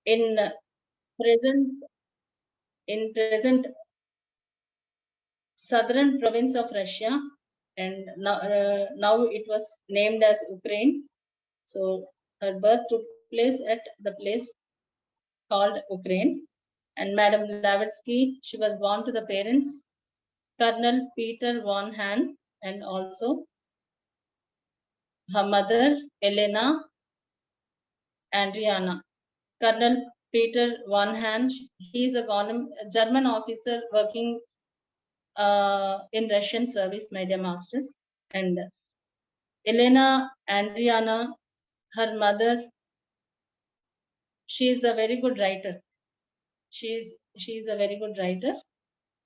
in present southern province of Russia, and now it was named as Ukraine. So her birth took place at the place called Ukraine. And Madame Blavatsky, she was born to the parents Colonel Peter von Hahn and also her mother Elena Andriana. Colonel Peter von Hahn, he is a German officer working in Russian service, my dear masters. And Elena Andriana, her mother, she is a very good writer. She is a very good writer,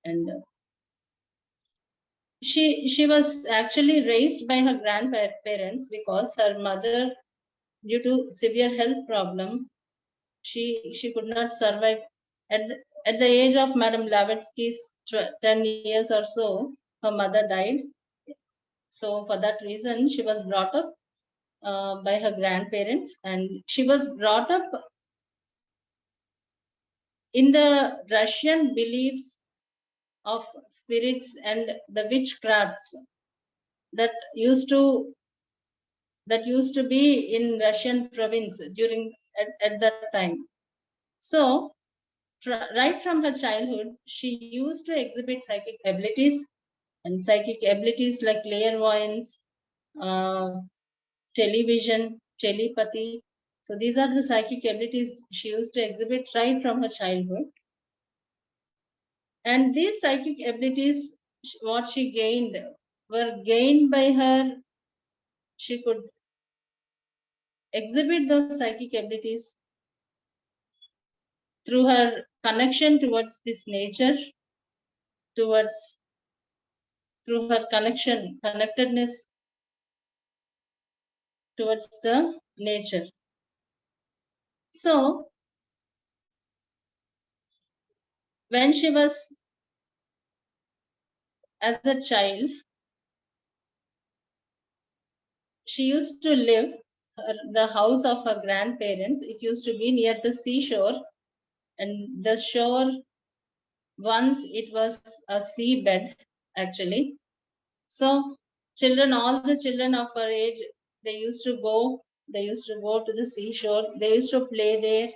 and she was actually raised by her grandparents because her mother, due to severe health problem, she could not survive. At the age of Madame Blavatsky's 10 years or so, her mother died. So for that reason, she was brought up by her grandparents, and she was brought up in the Russian beliefs of spirits and the witchcrafts that used to be in Russian province at that time. So right from her childhood, she used to exhibit psychic abilities, and psychic abilities like clairvoyance, uh, television, telepathy. So these are the psychic abilities she used to exhibit right from her childhood. And these psychic abilities, what she gained, were gained by her. She could exhibit those psychic abilities through her connection towards this nature, towards through her connectedness towards the nature. So when she was as a child, she used to live the house of her grandparents. It used to be near the seashore, and the shore, once it was a seabed actually. So all the children of her age, they used to go to the seashore. They used to play there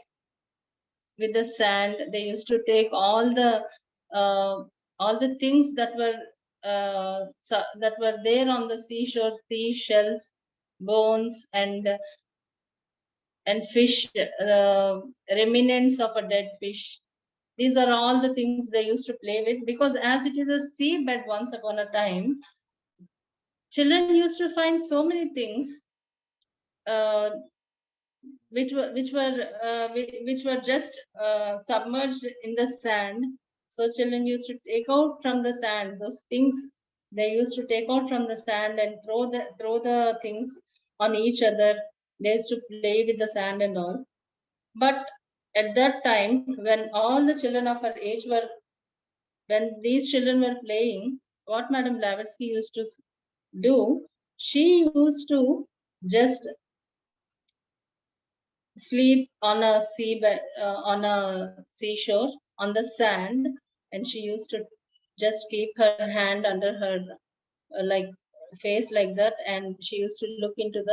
with the sand. They used to take all the things that were there on the seashore: seashells, bones, and fish, remnants of a dead fish. These are all the things they used to play with, because as it is a seabed once upon a time, children used to find so many things uh, which were just submerged in the sand. So children used to take out from the sand those things. They used to take out from the sand and throw the things on each other. They used to play with the sand and all. But at that time, when all the children of her age were, when these children were playing, what Madame Blavatsky used to do, she used to just sleep on a on a seashore on the sand, and she used to just keep her hand under her like face like that, and she used to look into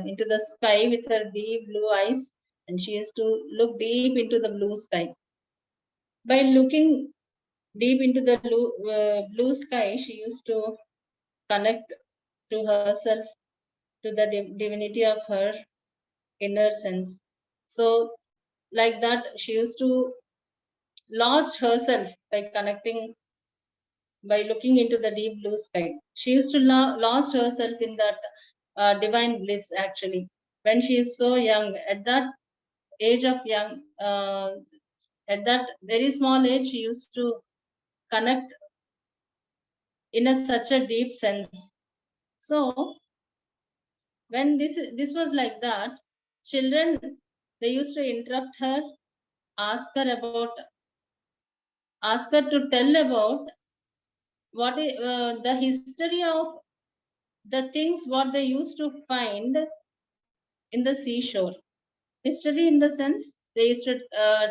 into the sky with her deep blue eyes, and she used to look deep into the blue sky. By looking deep into the blue sky, she used to connect to herself, to the divinity of her inner sense. So like that, she used to lost herself by looking into the deep blue sky. She used to lost herself in that divine bliss actually. When she is so young, at that age of young, at that very small age, she used to connect in such a deep sense. So when this was like that, children, they used to interrupt her, ask her to tell about what is the history of the things what they used to find in the seashore. History in the sense, they used to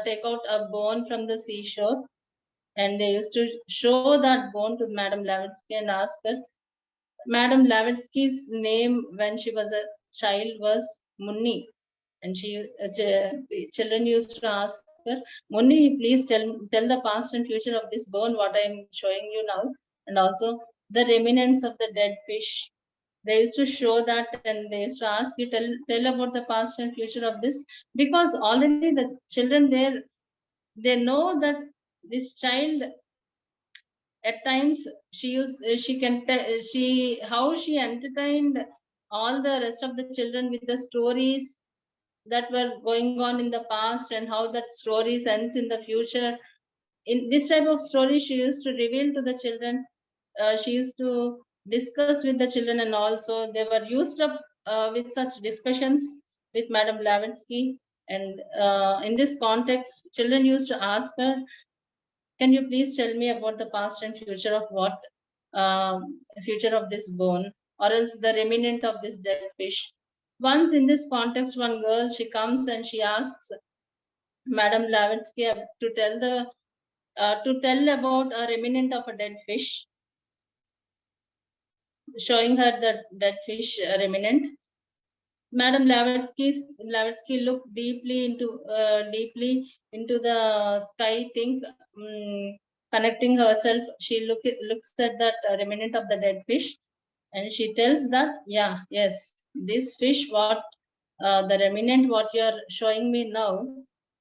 take out a bone from the seashore, and they used to show that bone to Madame Blavatsky and ask her. Madame Blavatsky's name when she was a child was Munni, and children used to ask her, Munni, please tell the past and future of this bone, what I am showing you now, and also the remnants of the dead fish. They used to show that, and they used to ask you, tell about the past and future of this, because already the children there, they know that this child at times she can she how she entertained all the rest of the children with the stories that were going on in the past, and how that stories ends in the future. In this type of story, she used to reveal to the children. She used to discuss with the children, and also they were used up with such discussions with Madame Blavatsky. And in this context, children used to ask her, can you please tell me about the past and future of what future of this bone, or else the remnant of this dead fish? Once in this context, one girl, she comes and she asks Madame Blavatsky to tell about a remnant of a dead fish, showing her the dead fish remnant. Madame Blavatsky looked deeply into the sky, connecting herself. She looks at that remnant of the dead fish, and she tells that, yeah, yes, this fish, what the remnant, what you are showing me now,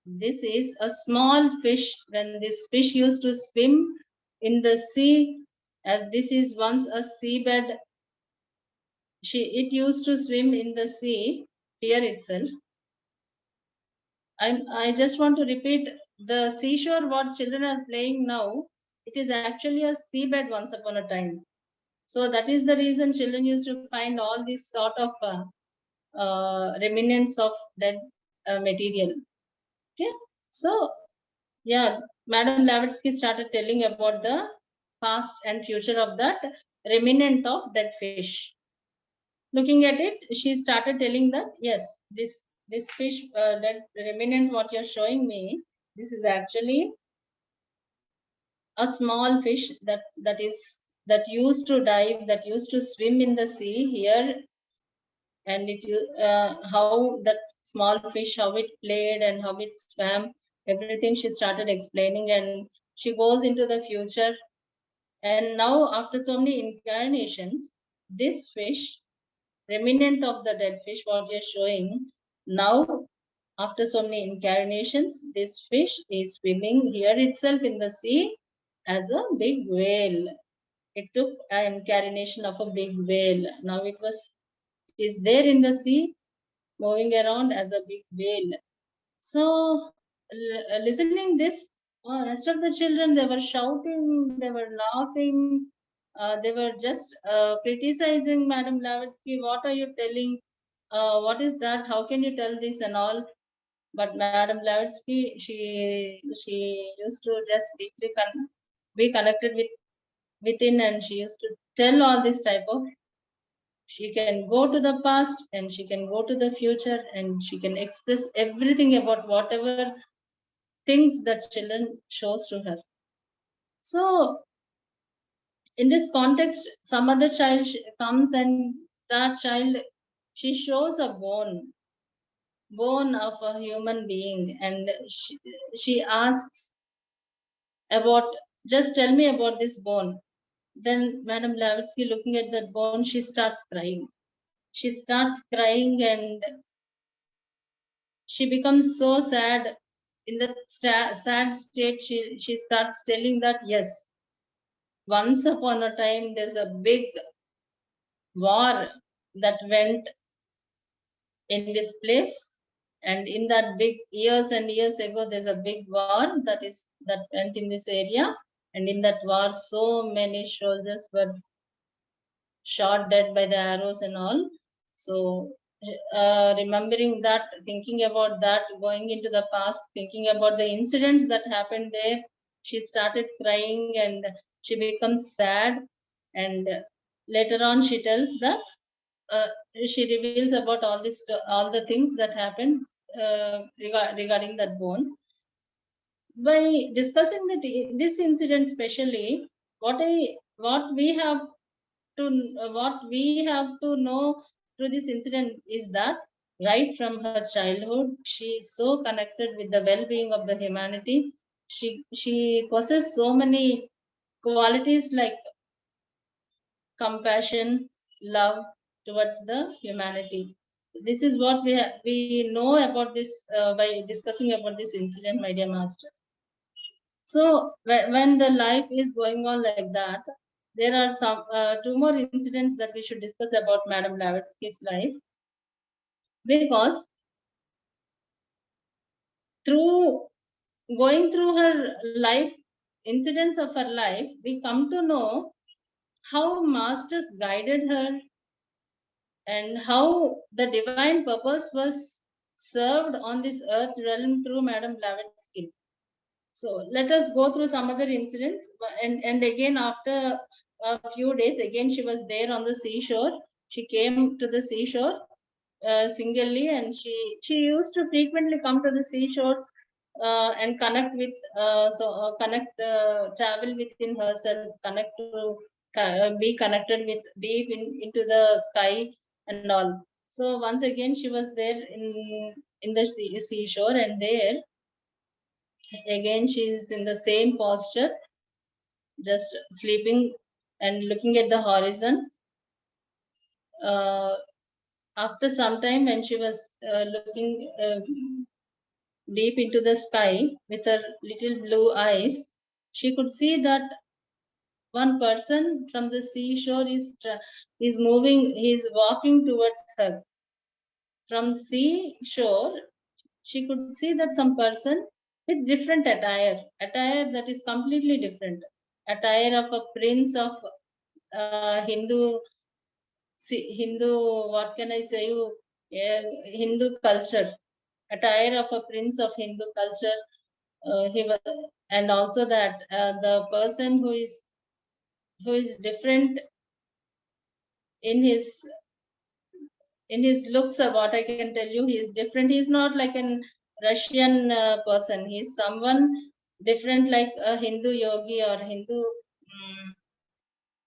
this is a small fish. When this fish used to swim in the sea, as this is once a seabed, it used to swim in the sea here itself. I just want to repeat, the seashore what children are playing now, it is actually a seabed once upon a time. So that is the reason children used to find all these sort of remnants of dead material. Okay, so yeah, Madame Blavatsky started telling about the past and future of that remnant of dead fish. Looking at it, she started telling that, yes, this fish, that remnant what you're showing me, this is actually a small fish that used to dive, that used to swim in the sea here. And how that small fish, how it played and how it swam, everything she started explaining. And she goes into the future, and now after so many incarnations, this fish, remnant of the dead fish what you're showing now, after so many incarnations, this fish is swimming here itself in the sea as a big whale. It took an incarnation of a big whale. Now is there in the sea, moving around as a big whale. So, listening this, rest of the children, they were shouting, they were laughing, they were just criticizing Madame Blavatsky. What are you telling? What is that? How can you tell this and all? But Madame Blavatsky, she used to just deeply be connected within, and she used to tell all this type of. She can go to the past and she can go to the future, and she can express everything about whatever things that children shows to her. So in this context, some other child comes, and that child, she shows a bone of a human being, and she asks about, just tell me about this bone. Then Madame Blavatsky, looking at that bone, she starts crying. She starts crying, and she becomes so sad. In that sad state, she starts telling that, yes, once upon a time there's a big war that went in this place, and in that big, years and years ago, there's a big war that went in this area, and in that war so many soldiers were shot dead by the arrows and all. So remembering that, thinking about that, going into the past, thinking about the incidents that happened there, she started crying, and she becomes sad. And later on, she tells that, she reveals about all the things that happened regarding that bone. By discussing this incident, especially what we have to know through this incident is that right from her childhood, she is so connected with the well-being of the humanity. She possesses so many qualities like compassion, love towards the humanity. This is what we know about this by discussing about this incident, my dear master. So when the life is going on like that, there are some two more incidents that we should discuss about Madam Blavatsky's life, because through going through her life, incidents of her life, we come to know how masters guided her and how the divine purpose was served on this earth realm through Madam Blavatsky. So let us go through some other incidents. And again, after a few days, again she was there on the seashore. She came to the seashore singly, and she used to frequently come to the seashores and connect with travel within herself, connect to be connected with deep into the sky and all. So once again she was there in the seashore, and there again she is in the same posture, just sleeping and looking at the horizon. uh, After some time, when she was looking deep into the sky with her little blue eyes, she could see that one person from the seashore is moving, he is walking towards her. From seashore, she could see that some person with different attire that is completely different, attire of a prince of Hindu, what can I say you, Hindu culture, attire of a prince of Hindu culture. He was, and also that the person who is different in his looks. What I can tell you, he is different. He is not like an Russian person. He is someone different, like a Hindu yogi or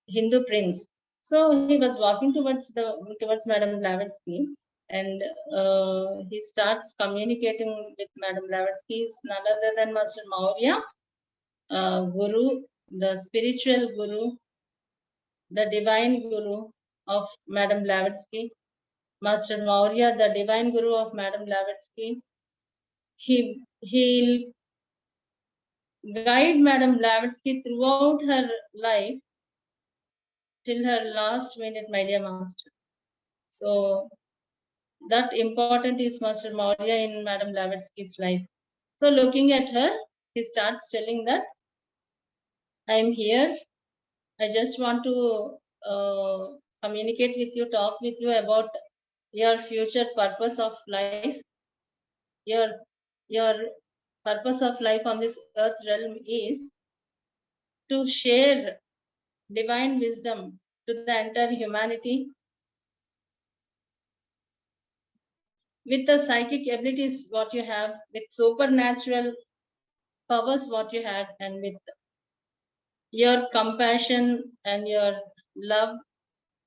Hindu prince. So he was walking towards Madam Blavatsky, and he starts communicating with Madam Blavatsky. Is none other than Master Maurya, Guru, the spiritual Guru, the divine Guru of Madam Blavatsky. Master Maurya, the divine Guru of Madam Blavatsky. He'll guide Madam Blavatsky throughout her life till her last minute, my dear master. So that important is Master Maurya in Madam Blavatsky's life. So looking at her, he starts telling that I am here. I just want to communicate with you, talk with you about your future purpose of life. Your purpose of life on this earth realm is to share divine wisdom to the entire humanity with the psychic abilities what you have, with supernatural powers what you had, and with your compassion and your love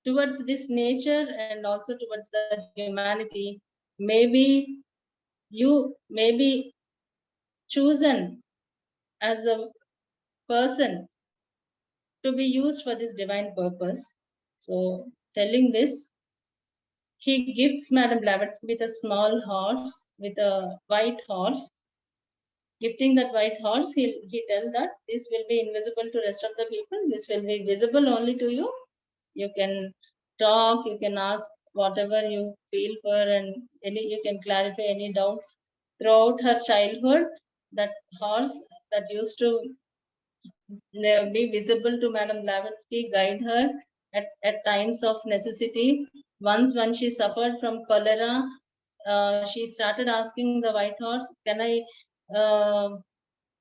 towards this nature and also towards the humanity. Maybe you may be chosen as a person to be used for this divine purpose. So telling this, he gifts Madam Blavatsky with a small horse, with a white horse. Gifting that white horse, he tell that this will be invisible to rest of the people. This will be visible only to you. You can talk, you can ask whatever you feel for, and you can clarify any doubts. Throughout her childhood, that horse that used to be visible to Madam Blavatsky, guide her at times of necessity. Once when she suffered from cholera, she started asking the white horse, can I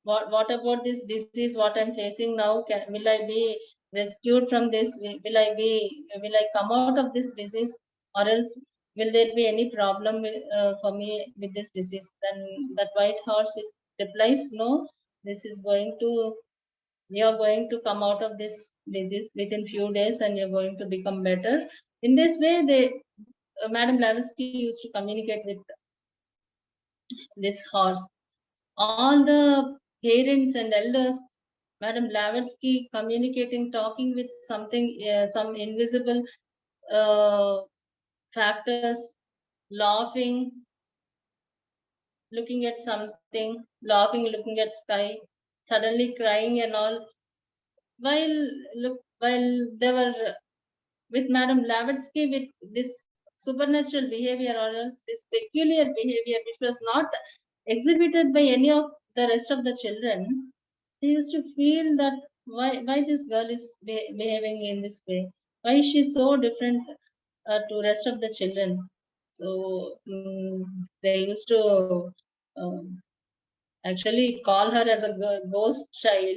what about this disease what I'm facing now? Will I be rescued from this? Will I come out of this disease, or else will there be any problem for me with this disease? Then that white horse, it replies, no, this is going to, you're going to come out of this disease within few days and you're going to become better. In this way, Madam Blavatsky used to communicate with this horse. All the parents and elders, Madam Blavatsky communicating, talking with something, some invisible uh, factors, laughing, looking at something, laughing, looking at sky, suddenly crying and all. While they were with Madam Blavatsky with this supernatural behavior or else this peculiar behavior which was not exhibited by any of the rest of the children, they used to feel that why this girl is behaving in this way, why is she so different to rest of the children. So they used to um, actually call her as a ghost child.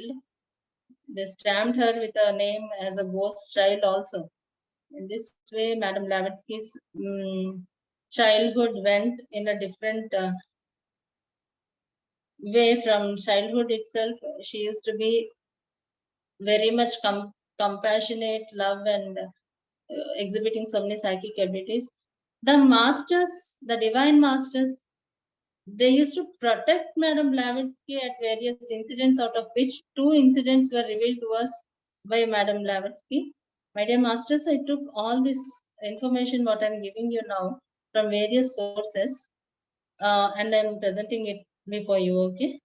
They stamped her with a name as a ghost child also. In this way, Madam Blavatsky's childhood went in a different way from childhood itself. She used to be very much compassionate, love, and exhibiting so many psychic abilities. The masters, the divine masters, they used to protect Madam Blavatsky at various incidents, out of which two incidents were revealed to us by Madam Blavatsky. My dear masters, I took all this information, what I'm giving you now, from various sources, and I'm presenting it before you, okay?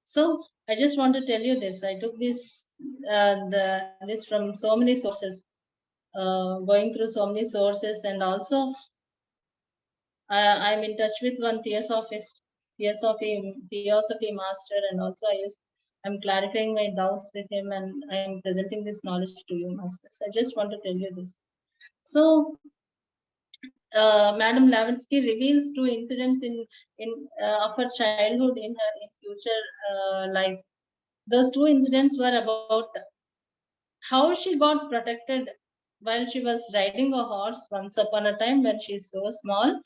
So I just want to tell you this. I took this from so many sources, going through so many sources, and also I'm in touch with one theosophy master, and also I'm clarifying my doubts with him, and I'm presenting this knowledge to you, masters. I just want to tell you this. So, Madam Blavatsky reveals two incidents of her childhood in her future life. Those two incidents were about how she got protected while she was riding a horse once upon a time when she is so small.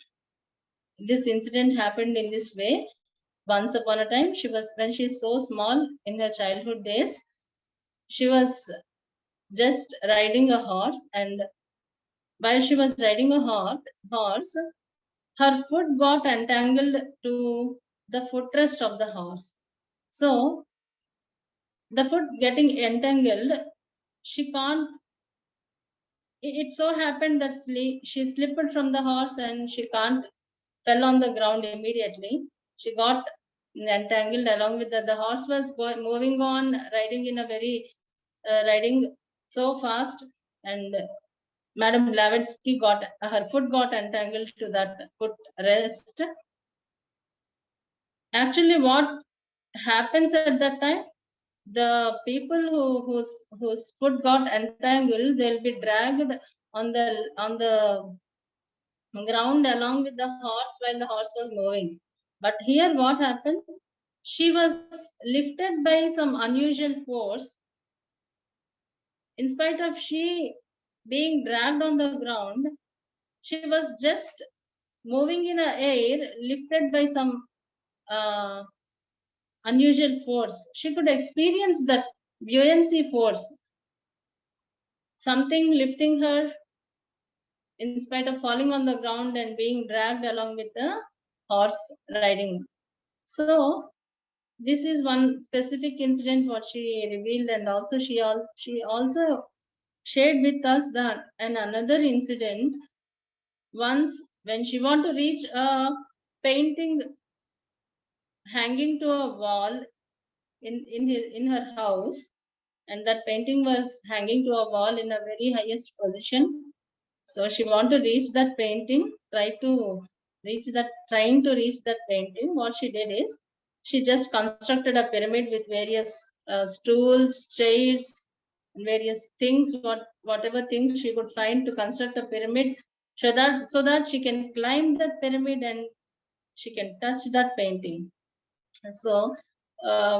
This incident happened in this way. Once upon a time, when she is so small in her childhood days, she was just riding a horse, and while she was riding a horse, her foot got entangled to the footrest of the horse. So the foot getting entangled, she can't. It so happened that she slipped from the horse and she can't fell on the ground immediately. She got entangled along with the horse was moving on, riding in a very riding so fast, and Madam Blavatsky got her foot got entangled to that foot rest. Actually, what happens at that time? The people whose foot got entangled, they'll be dragged on the ground along with the horse while the horse was moving. But here, what happened? She was lifted by some unusual force. In spite of she being dragged on the ground, she was just moving in the air, lifted by some uh, unusual force. She could experience that buoyancy force, something lifting her in spite of falling on the ground and being dragged along with the horse riding. So this is one specific incident what she revealed, and also she also shared with us that and another incident once when she want to reach a painting hanging to a wall in her house, and that painting was hanging to a wall in a very highest position. So she want to reach that painting, trying to reach that painting. What she did is she just constructed a pyramid with various stools, chairs, and various things, whatever things she could find to construct a pyramid, so that she can climb that pyramid and she can touch that painting. So,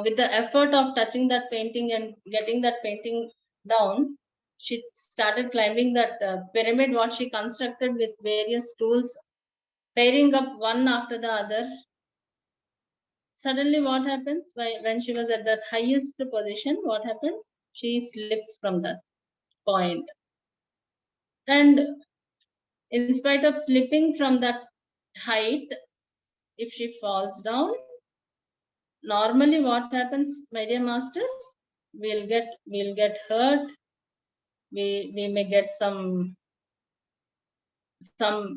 with the effort of touching that painting and getting that painting down, she started climbing that pyramid what she constructed with various tools, pairing up one after the other. Suddenly what happens when she was at that highest position, what happened? She slips from that point. And in spite of slipping from that height, if she falls down, normally what happens, my dear masters? We'll get hurt. We may get some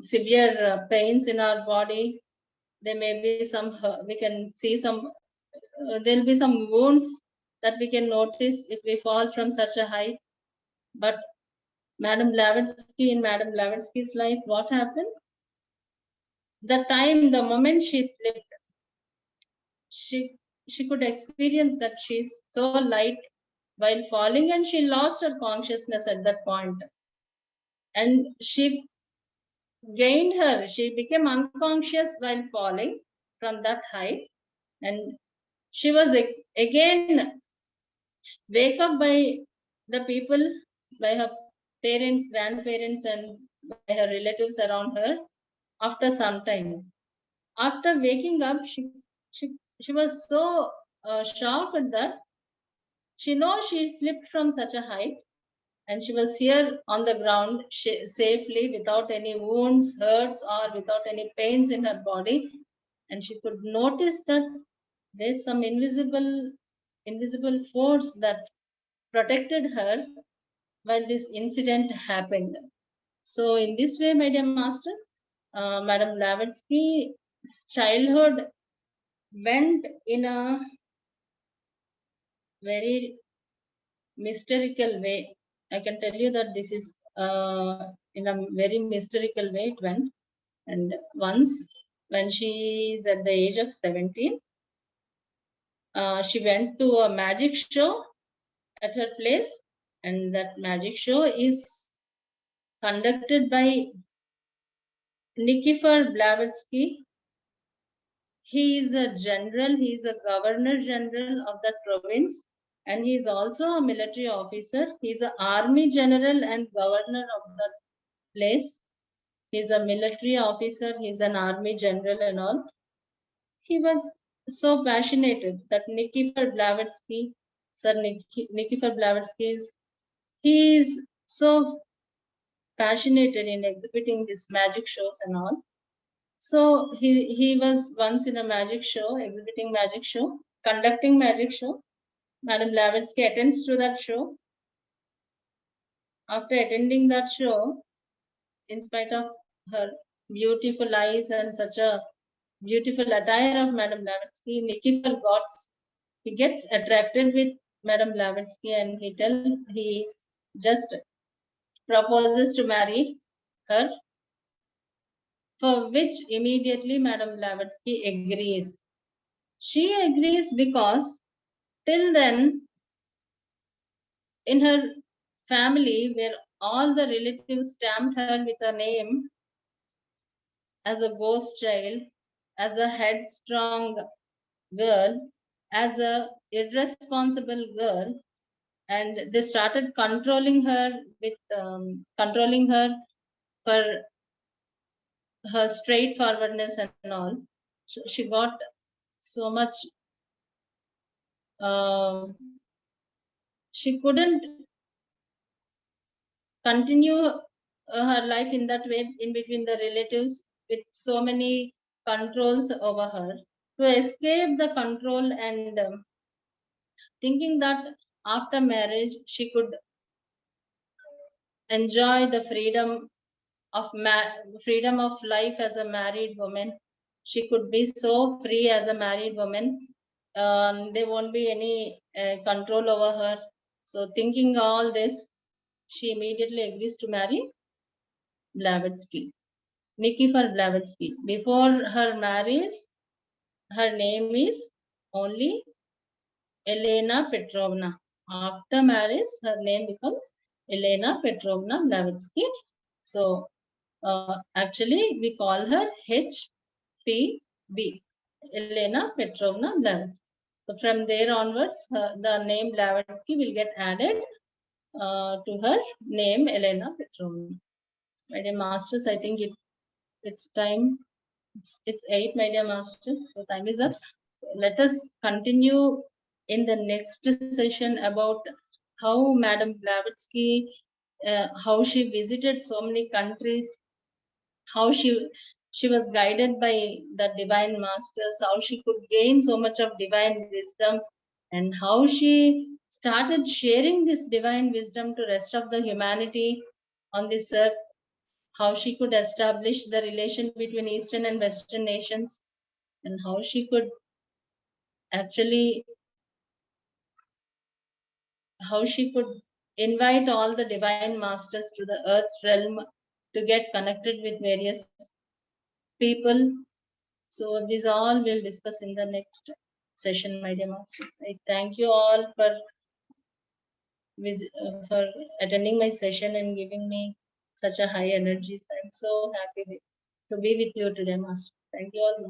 severe pains in our body. There may be some, we can see some, there'll be some wounds that we can notice if we fall from such a height. But Madam Blavatsky, in Madam Blavatsky's life, what happened? The moment she slipped, she could experience that she's so light while falling, and she lost her consciousness at that point. And she became unconscious while falling from that height. And she was again wake up by the people, by her parents, grandparents, and by her relatives around her after some time. After waking up, she was so shocked that she knows she slipped from such a height, and she was here on the ground safely without any wounds, hurts, or without any pains in her body. And she could notice that there's some invisible force that protected her while this incident happened. So in this way, my dear masters, Madam Blavatsky's childhood went in a very mystical way. I can tell you that this is in a very mystical way it went. And once, when she is at the age of 17, she went to a magic show at her place, and that magic show is conducted by Nikifor Blavatsky. He is a general, he is a governor general of that province, and he is also a military officer. He is an army general and governor of that place. He is a military officer, he is an army general and all. He was so passionate that Nikifor Blavatsky, Sir Nikifor Blavatsky, he is so passionate in exhibiting these magic shows and all. So he was once in a magic show, exhibiting magic show, conducting magic show. Madam Blavatsky attends to that show. After attending that show, in spite of her beautiful eyes and such a beautiful attire of Madam Blavatsky, Nikifor he gets attracted with Madam Blavatsky, and he just proposes to marry her, for which immediately Madam Blavatsky agrees. She agrees because till then, in her family, where all the relatives stamped her with a name as a ghost child, as a headstrong girl, as a irresponsible girl, and they started controlling her for her straightforwardness and all. She got so much. She couldn't continue her life in that way, in between the relatives with so many controls over her. To escape the control and thinking that after marriage she could enjoy the freedom of life as a married woman. She could be so free as a married woman. There won't be any control over her. So thinking all this, she immediately agrees to marry Blavatsky, Nikifor Blavatsky. Before her marriage, her name is only Elena Petrovna. After marriage, her name becomes Elena Petrovna Blavatsky. So actually, we call her HPB, Elena Petrovna Blavatsky. So from there onwards, the name Blavatsky will get added to her name, Elena Petrovna. My dear masters, I think it's time. It's 8, my dear masters. So time is up. So let us continue in the next session about how Madam Blavatsky, how she visited so many countries, how she was guided by the divine masters, how she could gain so much of divine wisdom, and how she started sharing this divine wisdom to rest of the humanity on this earth, how she could establish the relation between Eastern and Western nations, and how she could actually, how she could invite all the divine masters to the earth realm to get connected with various people. So these all we'll discuss in the next session, my dear masters. I thank you all for attending my session and giving me such a high energy. I'm so happy to be with you today, master. Thank you all.